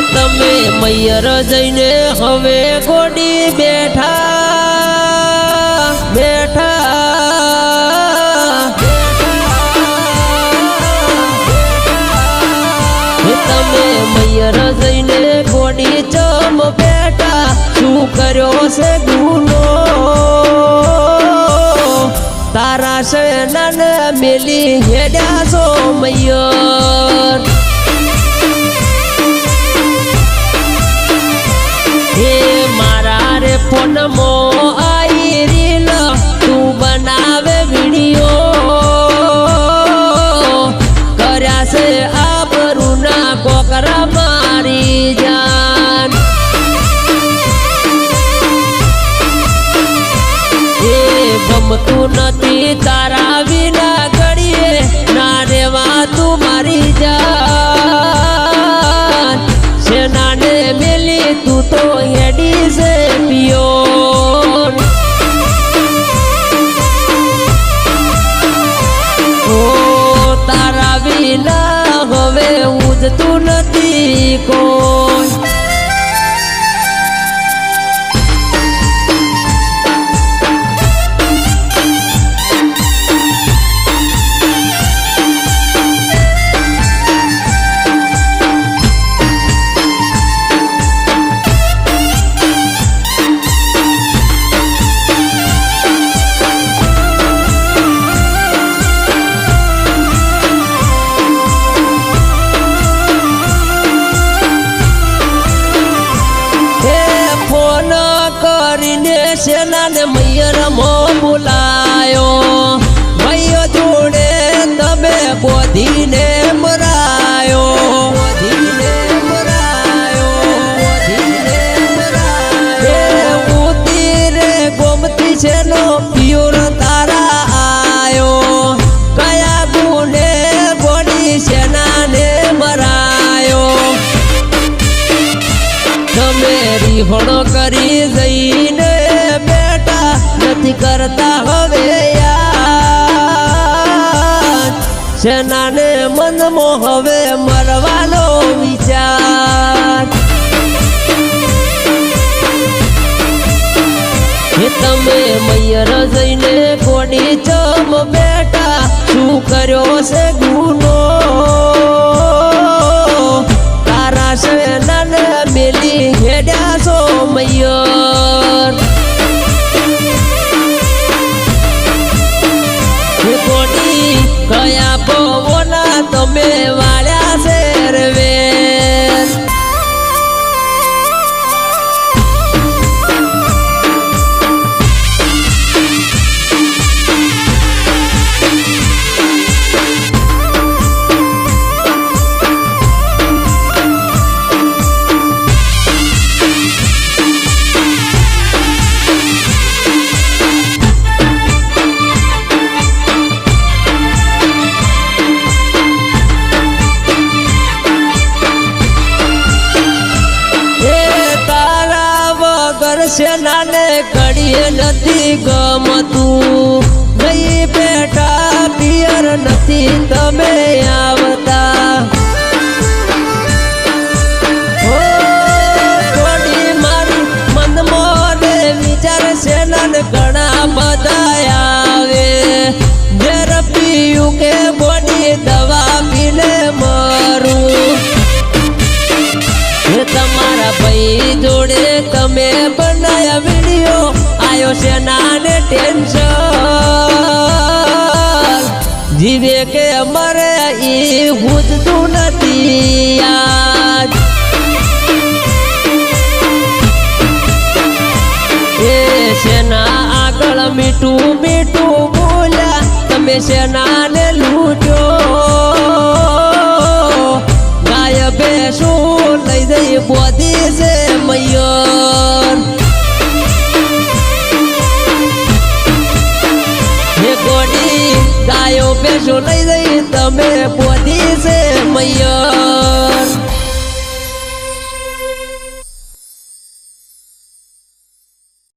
તમે મૈયર જઈને હવે ગોડી બેઠા તમે મૈયર જઈને ગોડી ચમ બેઠા શું કર્યો છે ગુનો તારા સેનાને મેલી હેડ્યા છો મૈયર હે મારા રે ફોનમો આઈ રીલ તું બનાવે વિડીયો કર્યા છે આબરૂના કોકરા મારી જાન હે ગમતું નથી તારા વિના ઘડીએ ના રેવા તું મારી જાન સેનાને મેલી તું તો હેડી છે પિયોન ઓ તારા વિના હવે ઉજતું નથી કોઈ સેનાને મૈયર મો બોલાયો ભાઈઓ જોડે તમે બોધીને મરાયો ઉતીરે ગોમતી છે નો પિયોર તારા આયો કયા ગુને ગોડી સેનાને મરાયો તમે રીહણો કરી જઈને નથી કરતા હવે યાર સેનાને મનમો હવે મરવાનો વિચાર હે તમે મૈયર જઈને ગોડી ચમ બેટા શું કર્યો છે ગુનો તારા સેનાને મેલી હેડ્યા છો મૈયર કયા પવના તમે વાળ્યા છે રવેર સેનાને ઘડીએ નથી ગમતું ગઈ બેઠા પિયર નથી તમે આવતા ગોડી મારી મનમાં વિચાર સેનાને ઘણા બધા આવે ઘેર પીયું કે ગોડી દવા પીને મરું તમારા ભાઈ જોડે તમે બનાયા વિડીયો આયો સેનાને ટેન્શન જીવે કે મરે ઈ પૂછતું નથી યાદ એ સેના આગળ મીઠું મીઠું બોલ્યા તમે સેનાને લૂંટો ગાય બેસું લઈ જઈ બોધી છે મૈયર હે ગોડી ગાયો બેસો લઈ જઈ તમે બોધી છે મૈયર